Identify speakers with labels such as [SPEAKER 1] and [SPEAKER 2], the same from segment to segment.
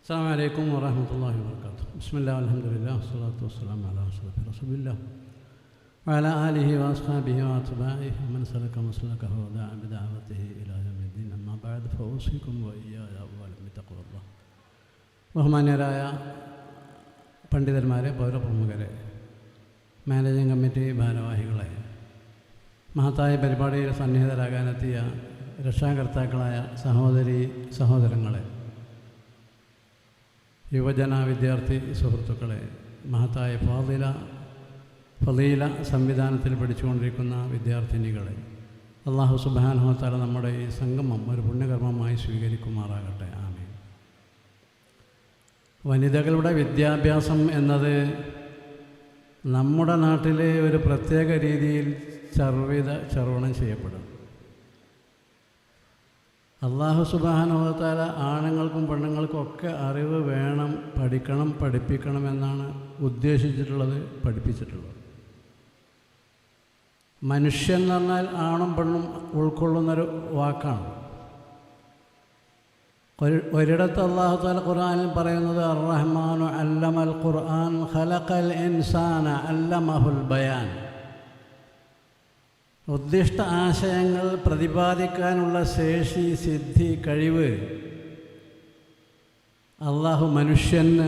[SPEAKER 1] അസ്സലാമു അലൈക്കും വറഹ്മത്തുള്ളാഹി വബറകാതുഹു. ബിസ്മില്ലാഹി അൽഹംദുലില്ലാഹി വസ്സലാത്തു വസ്സലാമു അലാ അഷ്റഫി റസൂലില്ലാഹി വഅലാ ആലിഹി വഅസ്ഹാബിഹി വഅത്ബാഇഹി വമൻ സലക മസ്ലകഹു വദഅ ബിദഅവതിഹി ഇലാ യൗമിദ്ദീൻ. അമ്മാ ബഅദ് ഫൗസികും വഇയ്യായ അവ്വലൻ ബിത്തഖ്വല്ലാഹ്. ബഹുമാന്യരായ പണ്ഡിതന്മാരെ, പൗരപ്രമുഖരെ, മാനേജിംഗ് കമ്മിറ്റി ഭാരവാഹികളെ, മഹത്തായ പരിപാടിയിൽ സന്നിഹിതരാകാനെത്തിയ രക്ഷാകർത്താക്കളായ സഹോദരീ സഹോദരങ്ങളെ, യുവജന വിദ്യാർത്ഥി സുഹൃത്തുക്കളെ, മഹത്തായ ഫളീല സംവിധാനത്തിൽ പഠിച്ചുകൊണ്ടിരിക്കുന്ന വിദ്യാർത്ഥിനികളെ, അല്ലാഹു സുബ്ഹാനഹു വ തആല നമ്മുടെ ഈ സംഗമം ഒരു പുണ്യകർമ്മമായി സ്വീകരിക്കുമാറാകട്ടെ. ആമീൻ. വനിതകളുടെ വിദ്യാഭ്യാസം എന്നത് നമ്മുടെ നാട്ടിലെ ഒരു പ്രത്യേക രീതിയിൽ ചർവണം ചെയ്യപ്പെടും. അല്ലാഹു സുബ്ഹാനഹു വ തആല ആണുങ്ങൾക്കും പെണ്ണുങ്ങൾക്കും ഒക്കെ അറിവ് വേണം, പഠിക്കണം, പഠിപ്പിക്കണമെന്നാണ് ഉദ്ദേശിച്ചിട്ടുള്ളത്, പഠിപ്പിച്ചിട്ടുള്ളത്. മനുഷ്യൻ എന്ന് പറഞ്ഞാൽ ആണും പെണ്ണും ഉൾക്കൊള്ളുന്നൊരു വാക്കാണ്. ഒരിടത്ത് അല്ലാഹു തആല ഖുർആനിൽ പറയുന്നത് അർ-റഹ്മാനു അല്ലമൽ ഖുർആൻ ഖലഖൽ ഇൻസാന അല്ലമഹുൽ ബയാൻ. ഉദ്ദിഷ്ട ആശയങ്ങൾ പ്രതിപാദിക്കാനുള്ള ശേഷി, സിദ്ധി, കഴിവ് അല്ലാഹു മനുഷ്യന്,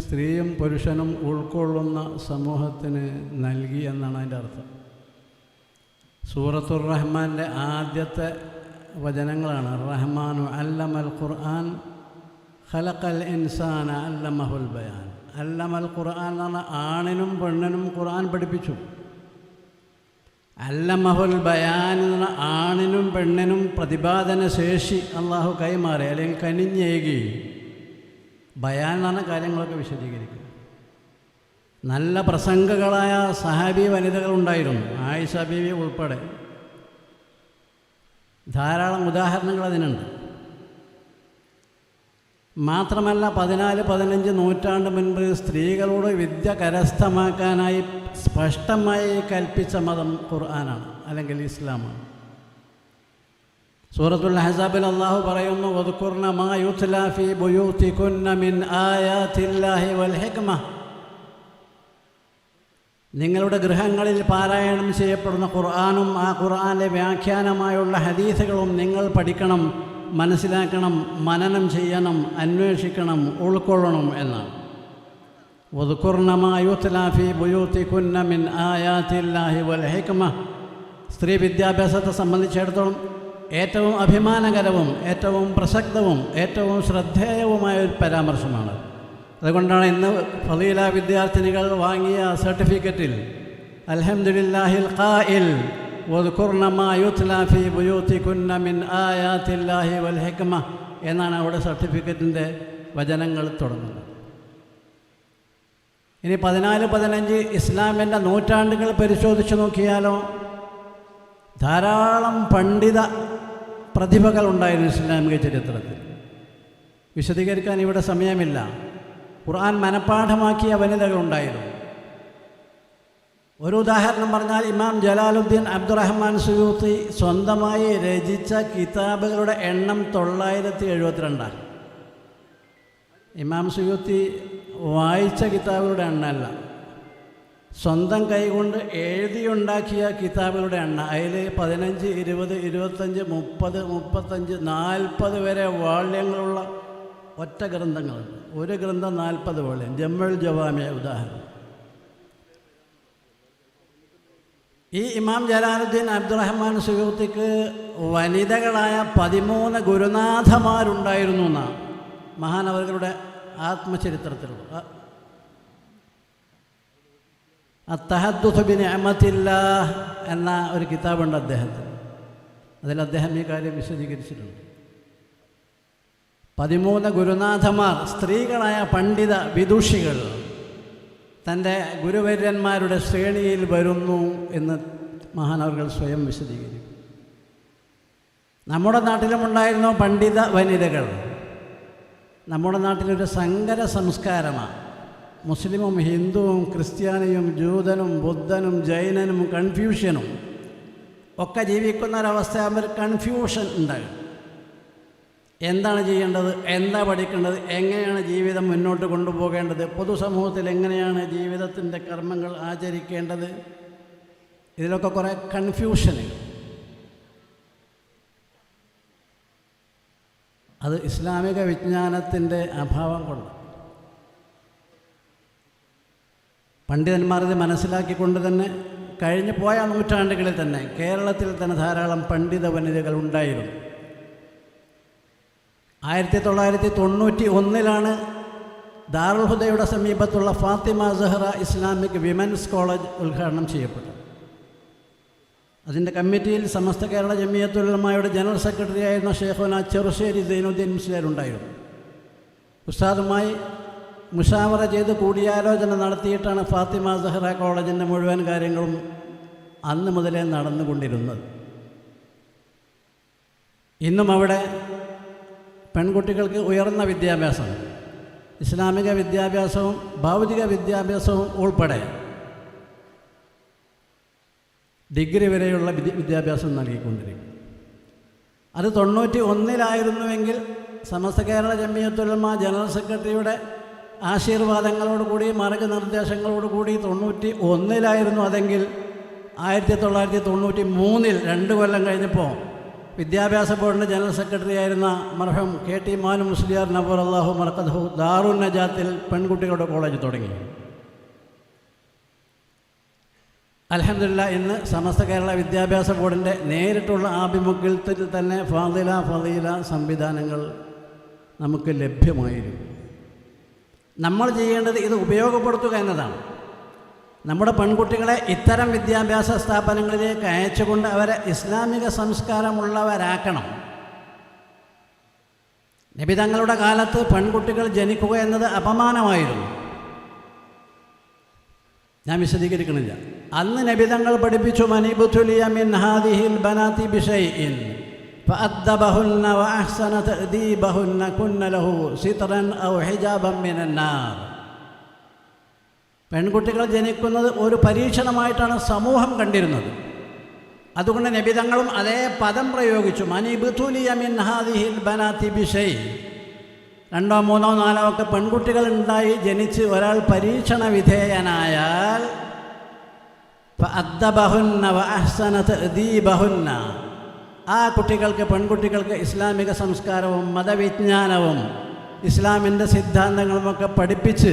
[SPEAKER 1] സ്ത്രീയും പുരുഷനും ഉൾക്കൊള്ളുന്ന സമൂഹത്തിന് നൽകി എന്നാണ് അതിൻ്റെ അർത്ഥം. സൂറത്തുർ റഹ്മാൻ്റെ ആദ്യത്തെ വചനങ്ങളാണ് റഹ്മാനു അല്ലമൽ ഖുർആൻ ഖലഖൽ ഇൻസാന അല്ലമഹുൽ ബയാൻ. അല്ലമൽ ഖുർആൻ എന്ന് പറഞ്ഞാൽ ആണിനും പെണ്ണിനും ഖുർആൻ പഠിപ്പിച്ചു. അല്ലമഹുൽ ബയാൻ എന്ന് പറഞ്ഞാൽ ആണിനും പെണ്ണിനും പ്രതിപാദന ശേഷി അള്ളാഹു കൈമാറി, അല്ലെങ്കിൽ കനിഞ്ഞേകി. ബയാൻ എന്ന് പറഞ്ഞ കാര്യങ്ങളൊക്കെ വിശദീകരിക്കും. നല്ല പ്രസംഗകളായ സഹാബി വനിതകളുണ്ടായിരുന്നു, ആയിഷ ബീവി ഉൾപ്പെടെ. ധാരാളം ഉദാഹരണങ്ങൾ അതിനുണ്ട്. മാത്രമല്ല 14-15 നൂറ്റാണ്ട് മുൻപ് സ്ത്രീകളോട് വിദ്യ കരസ്ഥമാക്കാനായി സ്പഷ്ടമായി കൽപ്പിച്ച മതം ഖുർആനാണ്, അല്ലെങ്കിൽ ഇസ്ലാമാണ്. സൂറത്തുൽ അഹ്സാബിൽ അല്ലാഹു പറയുന്നു വദ്കുർന മാ യുത്ലാ ഫീ ബുയൂതികുന്ന മിൻ ആയാതില്ലാഹി വൽ ഹിക്മ. നിങ്ങളുടെ ഗൃഹങ്ങളിൽ പാരായണം ചെയ്യപ്പെടുന്ന ഖുർആനും ആ ഖുർആനിലെ വ്യാഖ്യാനമായുള്ള ഹദീസുകളും നിങ്ങൾ പഠിക്കണം, മനസ്സിലാക്കണം, മനനം ചെയ്യണം, അന്വേഷിക്കണം, ഉൾക്കൊള്ളണം എന്നാണ്. വദ്കുർന മാ യുത്ലാ ഫീ ബുയൂതികുന്ന മിൻ ആയാതില്ലാഹി വൽ ഹിക്മ. സ്ത്രീ വിദ്യാഭ്യാസത്തെ സംബന്ധിച്ചിടത്തോളം ഏറ്റവും അഭിമാനകരവും ഏറ്റവും പ്രസക്തവും ഏറ്റവും ശ്രദ്ധേയവുമായ ഒരു പരാമർശമാണ്. അതുകൊണ്ടാണ് ഇന്ന് ഫളീല വിദ്യാർത്ഥിനികൾ വാങ്ങിയ സർട്ടിഫിക്കറ്റിൽ അൽഹംദുലില്ലാഹിൽ ഖാഇൽ വദ്കുർന മാ യുത്ലാ ഫീ ബുയൂതികുന്ന മിൻ ആയാതില്ലാഹി വൽ ഹിക്മ എന്നാണ് അവിടെ സർട്ടിഫിക്കറ്റിൻ്റെ വചനങ്ങൾ തുടങ്ങുന്നത്. ഇനി 14-15 ഇസ്ലാമിൻ്റെ നൂറ്റാണ്ടുകൾ പരിശോധിച്ച് നോക്കിയാലോ ധാരാളം പണ്ഡിത പ്രതിഭകളുണ്ടായിരുന്നു ഇസ്ലാമിക ചരിത്രത്തിൽ. വിശദീകരിക്കാൻ ഇവിടെ സമയമില്ല. ഖുർആൻ മനഃപ്പാഠമാക്കിയ വനിതകളുണ്ടായിരുന്നു. ഒരു ഉദാഹരണം പറഞ്ഞാൽ ഇമാം ജലാലുദ്ദീൻ അബ്ദുറഹ്മാൻ സുയൂത്തി സ്വന്തമായി രചിച്ച കിതാബുകളുടെ എണ്ണം 972. ഇമാം സുയൂത്തി വായിച്ച കിതാബുകളുടെ എണ്ണമല്ല, സ്വന്തം കൈകൊണ്ട് എഴുതിയുണ്ടാക്കിയ കിതാബുകളുടെ എണ്ണം. അതിൽ 15, 20, 25, 30, 35, 40 വരെ വാള്യങ്ങളുള്ള ഒറ്റ ഗ്രന്ഥങ്ങളുണ്ട്. ഒരു ഗ്രന്ഥം 40 വാള്യം. ജമ്മുൽ ജവാമിയ ഉദാഹരണം. ഈ ഇമാം ജലാലുദ്ദീൻ അബ്ദുറഹ്മാൻ സുയൂത്തിക്ക് വനിതകളായ 13 ഗുരുനാഥമാരുണ്ടായിരുന്നു എന്നാണ് മഹാനവറുകളുടെ ആത്മചരിത്രത്തിലുള്ള. അത്തഹദ്ദുസ് ബിനിഅമത്തില്ലാഹ് എന്ന ഒരു കിതാബുണ്ട് അദ്ദേഹത്തിന്. അതിൽ അദ്ദേഹം ഈ കാര്യം വിശദീകരിച്ചിട്ടുണ്ട്. 13 ഗുരുനാഥമാർ, സ്ത്രീകളായ പണ്ഡിത വിദുഷികൾ തൻ്റെ ഗുരുവര്യന്മാരുടെ ശ്രേണിയിൽ വരുന്നു എന്ന് മഹാനവറുകൾ സ്വയം വിശദീകരിക്കും. നമ്മുടെ നാട്ടിലുമുണ്ടായിരുന്നു പണ്ഡിത വനിതകൾ. നമ്മുടെ നാട്ടിലൊരു സങ്കര സംസ്കാരമാണ്. മുസ്ലിമും ഹിന്ദുവും ക്രിസ്ത്യാനിയും ജൂതനും ബുദ്ധനും ജൈനനും കൺഫ്യൂഷ്യനും ഒക്കെ ജീവിക്കുന്ന ഒരവസ്ഥയാകുമ്പോൾ കൺഫ്യൂഷൻ ഉണ്ടാകും. എന്താണ് ചെയ്യേണ്ടത്, എന്താ പഠിക്കേണ്ടത്, എങ്ങനെയാണ് ജീവിതം മുന്നോട്ട് കൊണ്ടുപോകേണ്ടത്, പൊതുസമൂഹത്തിൽ എങ്ങനെയാണ് ജീവിതത്തിൻ്റെ കർമ്മങ്ങൾ ആചരിക്കേണ്ടത്, ഇതിലൊക്കെ കുറേ കൺഫ്യൂഷനുകൾ. അത് ഇസ്ലാമിക വിജ്ഞാനത്തിൻ്റെ അഭാവം കൊണ്ട്. പണ്ഡിതന്മാരത് മനസ്സിലാക്കിക്കൊണ്ട് തന്നെ കഴിഞ്ഞു പോയ നൂറ്റാണ്ടുകളിൽ തന്നെ കേരളത്തിൽ തന്നെ ധാരാളം പണ്ഡിത വനിതകൾ ഉണ്ടായിരുന്നു. 1991 ദാറുൽ ഹുദയുടെ സമീപത്തുള്ള Fathima Zahra Islamic women's college ഉദ്ഘാടനം ചെയ്യപ്പെട്ടു. അതിൻ്റെ കമ്മിറ്റിയിൽ സമസ്ത കേരള ജമിയത്തുൽ ഉലമായുടെ ജനറൽ സെക്രട്ടറി ആയിരുന്ന ഷെയ്ഖുന ചെറുശ്ശേരി സൈനുദ്ദീൻ മുസ്ലിയാർ ഉണ്ടായിരുന്നു. ഉസ്താദുമായി മുഷാവറ ചെയ്ത് കൂടിയാലോചന നടത്തിയിട്ടാണ് ഫാത്തിമ സഹ്റ കോളേജിൻ്റെ മുഴുവൻ കാര്യങ്ങളും അന്ന് മുതലേ നടന്നുകൊണ്ടിരുന്നത്. ഇന്നും അവിടെ പെൺകുട്ടികൾക്ക് ഉയർന്ന വിദ്യാഭ്യാസം, ഇസ്ലാമിക വിദ്യാഭ്യാസവും ഭൗതിക വിദ്യാഭ്യാസവും ഉൾപ്പെടെ ഡിഗ്രി വരെയുള്ള വിദ്യാഭ്യാസം നൽകിക്കൊണ്ടിരിക്കും. അത് 91 സമസ്ത കേരള ജമിയത്തുൽ ഉലമ ജനറൽ സെക്രട്ടറിയുടെ ആശീർവാദങ്ങളോടുകൂടി മാർഗനിർദ്ദേശങ്ങളോടുകൂടി 91 അതെങ്കിൽ 1993 2 കൊല്ലം കഴിഞ്ഞപ്പോൾ വിദ്യാഭ്യാസ ബോർഡിൻ്റെ ജനറൽ സെക്രട്ടറി ആയിരുന്ന മർഹൂം KT മാനു മുസ്ലിയാർ നവർ അല്ലാഹു മർക്കദഹു ദാറുൻ നജാത്തിൽ പെൺകുട്ടികളുടെ കോളേജ് തുടങ്ങി. അൽഹംദുലില്ലാ ഇന്ന് സമസ്ത കേരള വിദ്യാഭ്യാസ ബോർഡിൻ്റെ നേരിട്ടുള്ള ആഭിമുഖ്യത്തിൽ തന്നെ ഫളീല സംവിധാനങ്ങൾ നമുക്ക് ലഭ്യമായിരുന്നു. നമ്മൾ ചെയ്യേണ്ടത് ഇത് ഉപയോഗപ്പെടുത്തുക എന്നതാണ്. നമ്മുടെ പെൺകുട്ടികളെ ഇത്തരം വിദ്യാഭ്യാസ സ്ഥാപനങ്ങളിലേക്ക് അയച്ചുകൊണ്ട് അവരെ ഇസ്ലാമിക സംസ്കാരമുള്ളവരാക്കണം. നബി തങ്ങളുടെ കാലത്ത് പെൺകുട്ടികൾ ജനിക്കുക എന്നത് അപമാനമായിരുന്നു. ഞാൻ വിശദീകരിക്കണില്ല. അന്ന് നബി തങ്ങൾ പഠിപ്പിച്ചു, മനിബുതുലിയ മിൻ ഹാദിഹിൽ ബനാതി ബിശൈഇൻ ഫഅദ്ദബഹുന്ന വഅഹ്സന തഅദീബഹുന്ന കുന്ന ലഹു സിത്റൻ ഔ ഹിജാബൻ മിനൻ നാർ. പെൺകുട്ടികൾ ജനിക്കുന്നത് ഒരു പരീക്ഷണമായിട്ടാണ് സമൂഹം കണ്ടിരുന്നത്. അതുകൊണ്ട് നബി തങ്ങളും അതേ പദം പ്രയോഗിച്ചു, മനിബുതുലിയ മിൻ ഹാദിഹിൽ ബനാതി ബിശൈ. 2, 3, 4 ഒക്കെ പെൺകുട്ടികൾ ഉണ്ടായി ജനിച്ച് ഒരാൾ പരീക്ഷണ വിധേയനായാൽ ഫഅദ്ദബഹുന്ന വഅഹ്സന തഅദീബഹുന്ന, ആ കുട്ടികൾക്ക് പെൺകുട്ടികൾക്ക് ഇസ്ലാമിക സംസ്കാരവും മതവിജ്ഞാനവും ഇസ്ലാമിൻ്റെ സിദ്ധാന്തങ്ങളുമൊക്കെ പഠിപ്പിച്ച്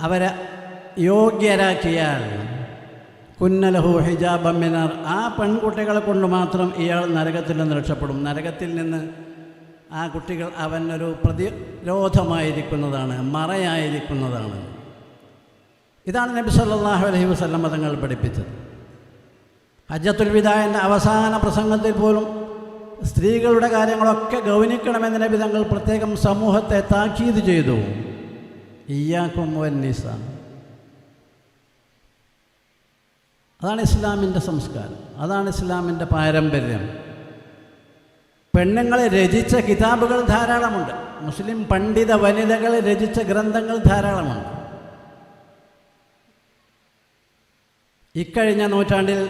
[SPEAKER 1] അവരെ യോഗ്യരാക്കിയാൽ കുന്നലഹു ഹിജാബൻ മിനാർ, ആ പെൺകുട്ടികളെ കൊണ്ട് മാത്രം ഇയാൾ നരകത്തിൽ നിന്ന് രക്ഷപ്പെടും. നരകത്തിൽ നിന്ന് ആ കുട്ടികൾ അവനൊരു പ്രതിരോധമായിരിക്കുന്നതാണ്, മറയായിരിക്കുന്നതാണ്. ഇതാണ് നബി സല്ലല്ലാഹു അലൈഹി വസല്ലം തങ്ങൾ പഠിപ്പിച്ചത്. ഹജ്ജത്തുൽ വിദാഇൻ്റെ അവസാന പ്രസംഗത്തിൽ പോലും സ്ത്രീകളുടെ കാര്യങ്ങളൊക്കെ ഗൗനിക്കണമെന്ന് നബി തങ്ങൾ പ്രത്യേകം സമൂഹത്തെ താക്കീത് ചെയ്തു. ഇയ്യാകും വന്നിസാ. അതാണ് ഇസ്ലാമിൻ്റെ സംസ്കാരം, അതാണ് ഇസ്ലാമിൻ്റെ പാരമ്പര്യം. പെണ്ണുങ്ങളെ രചിച്ച കിതാബുകൾ ധാരാളമുണ്ട്. മുസ്ലിം പണ്ഡിത വനിതകൾ രചിച്ച ഗ്രന്ഥങ്ങൾ ധാരാളമുണ്ട്. ഇക്കഴിഞ്ഞ നൂറ്റാണ്ടിൽ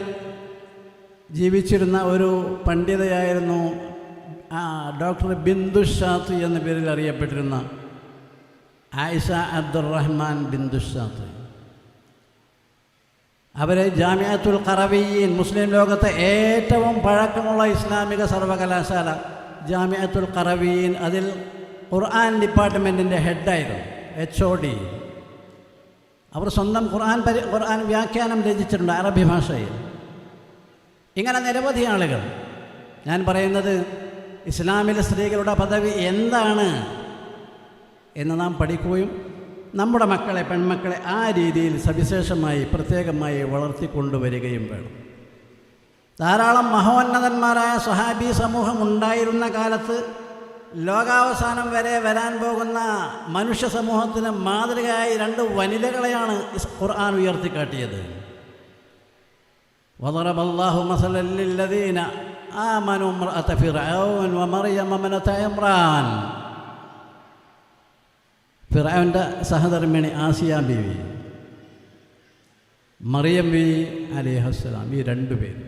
[SPEAKER 1] ജീവിച്ചിരുന്ന ഒരു പണ്ഡിതയായിരുന്നു ഡോക്ടർ ബിന്ദു ഷാത്തി എന്ന പേരിൽ അറിയപ്പെട്ടിരുന്ന ആയിഷ അബ്ദുറഹ്മാൻ ബിന്ദു ഷാത്തി. അവരെ ജാമിഅത്തുൽ ഖറവിയ്യീൻ, മുസ്ലിം ലോകത്തെ ഏറ്റവും പഴക്കമുള്ള ഇസ്ലാമിക സർവകലാശാല ജാമിഅത്തുൽ ഖറവിയ്യീൻ, അതിൽ ഖുർആൻ ഡിപ്പാർട്ട്മെൻറ്റിൻ്റെ ഹെഡായിരുന്നു, HOD. അവർ സ്വന്തം ഖുർആൻ വ്യാഖ്യാനം രചിച്ചിട്ടുണ്ട് അറബി ഭാഷയിൽ. ഇങ്ങനെ നിരവധി ആളുകൾ. ഞാൻ പറയുന്നത് ഇസ്ലാമിലെ സ്ത്രീകളുടെ പദവി എന്താണ് എന്ന് നാം പഠിക്കുകയും നമ്മുടെ മക്കളെ, പെൺമക്കളെ ആ രീതിയിൽ സവിശേഷമായി പ്രത്യേകമായി വളർത്തിക്കൊണ്ടുവരികയും വേണം. ധാരാളം മഹോന്നതന്മാരായ സ്വഹാബി സമൂഹം ഉണ്ടായിരുന്ന കാലത്ത് ലോകാവസാനം വരെ വരാൻ പോകുന്ന മനുഷ്യ സമൂഹത്തിന് മാതൃകയായി 2 വനിതകളെയാണ് ഖുർആൻ ഉയർത്തിക്കാട്ടിയത്. വദറബല്ലാഹു മസലൻ ലില്ലദീന ആമനൂ ഇംറഅത ഫിർഔൻ വമർയം ഇബ്നത ഇമ്രാൻ. ഫിർഔൻ്റെ സഹധർമ്മിണി ആസിയ ബീവി, മറിയം ബീവി അലൈഹിസ്സലാം, ഈ 2 പേര്.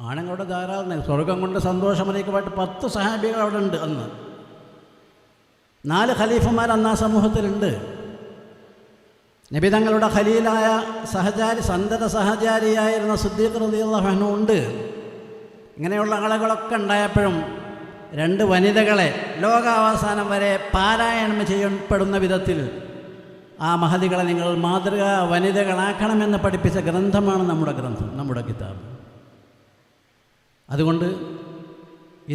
[SPEAKER 1] ആണുങ്ങളുടെ ധാരാളം സ്വർഗം കൊണ്ട് സന്തോഷമറിയിക്കപ്പെട്ട് 10 സഹാബികൾ അവിടെ ഉണ്ട് അന്ന്. 4 ഖലീഫമാർ അന്ന് ആ സമൂഹത്തിലുണ്ട്. നബി തങ്ങളുടെ ഖലീലായ സഹചാരി, സന്തത സഹചാരിയായിരുന്ന സിദ്ദീഖ് റളിയല്ലാഹു അൻഹു ഉണ്ട്. ഇങ്ങനെയുള്ള ആളുകളൊക്കെ ഉണ്ടായപ്പോഴും 2 വനിതകളെ ലോകാവസാനം വരെ പാരായണം ചെയ്യപ്പെടുന്ന വിധത്തിൽ ആ മഹദികളെ നിങ്ങൾ മാതൃകാ വനിതകളാക്കണമെന്ന് പഠിപ്പിച്ച ഗ്രന്ഥമാണ് നമ്മുടെ ഗ്രന്ഥം, നമ്മുടെ കിതാബ്. അതുകൊണ്ട്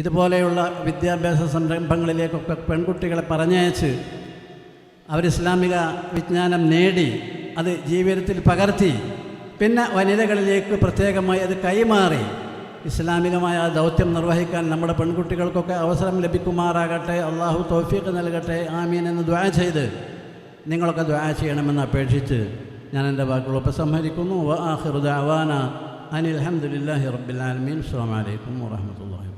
[SPEAKER 1] ഇതുപോലെയുള്ള വിദ്യാഭ്യാസ സംരംഭങ്ങളിലേക്കൊക്കെ പെൺകുട്ടികളെ പറഞ്ഞയച്ച് അവർ ഇസ്ലാമിക വിജ്ഞാനം നേടി അത് ജീവിതത്തിൽ പകർത്തി പിന്നെ വനിതകളിലേക്ക് പ്രത്യേകമായി അത് കൈമാറി ഇസ്ലാമികമായ ദൗത്യം നിർവഹിക്കാൻ നമ്മുടെ പെൺകുട്ടികൾക്കൊക്കെ അവസരം ലഭിക്കുമാറാകട്ടെ. അള്ളാഹു തൗഫീഖ് നൽകട്ടെ. ആമീൻ എന്ന് ദുആ ചെയ്ത് നിങ്ങളൊക്കെ ദുആ ചെയ്യണമെന്ന് അപേക്ഷിച്ച് ഞാൻ എൻ്റെ വാക്കുകൾ ഉപസംഹരിക്കുന്നു. വ ആഖിറു ദഅവാന അനിൽ ഹംദുലില്ലാഹി റബ്ബിൽ ആലമീൻ. അസ്സലാമു അലൈക്കും വറഹ്മത്തുള്ളാഹി.